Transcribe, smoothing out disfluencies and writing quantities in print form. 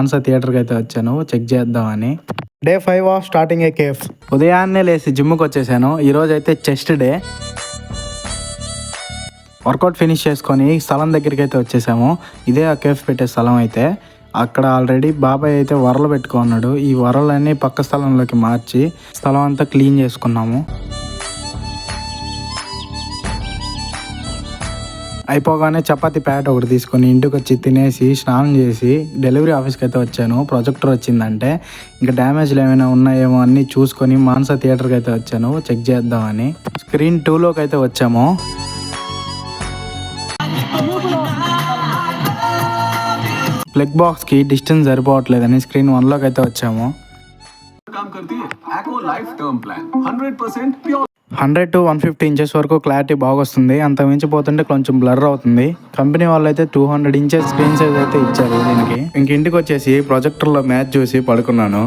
మానస థియేటర్కి అయితే వచ్చాను చెక్ చేద్దామని. Day 5 of starting A cafe. ఉదయాన్నే లేసి జిమ్కి వచ్చేసాను. ఈరోజు అయితే చెస్ట్ డే. వర్కౌట్ ఫినిష్ చేసుకొని స్థలం దగ్గరికి అయితే వచ్చేసాము. ఇదే ఆ కేఫ్ పెట్టే స్థలం అయితే. అక్కడ ఆల్రెడీ బాబాయ్ అయితే వరలు పెట్టుకున్నాడు. ఈ వరలన్నీ పక్క స్థలంలోకి మార్చి స్థలం అంతా క్లీన్ చేసుకున్నాము. అయిపోగానే చపాతీ ప్యాట్ ఒకటి తీసుకొని ఇంటికి వచ్చి తినేసి స్నానం చేసి డెలివరీ ఆఫీస్కి అయితే వచ్చాను. ప్రొజెక్టర్ వచ్చిందంటే ఇంకా డ్యామేజ్లు ఏమైనా ఉన్నాయేమో అన్నీ చూసుకొని మానస థియేటర్కి అయితే వచ్చాను చెక్ చేద్దామని. స్క్రీన్ 2లోకి అయితే వచ్చాము. ప్లగ్ బాక్స్కి డిస్టెన్స్ సరిపోవట్లేదని స్క్రీన్ 1లోకి అయితే వచ్చాము. 100 to 150 ఇంచెస్ వరకు క్లారిటీ బాగా వస్తుంది. అంత మించిపోతుంటే కొంచెం బ్లర్ అవుతుంది. కంపెనీ వాళ్ళు అయితే 200 ఇంచెస్ స్క్రీన్ సైజ్ అయితే ఇచ్చారు దీనికి. ఇంటికి వచ్చేసి ప్రొజెక్టర్లో మ్యాచ్ చూసి పడుకున్నాను.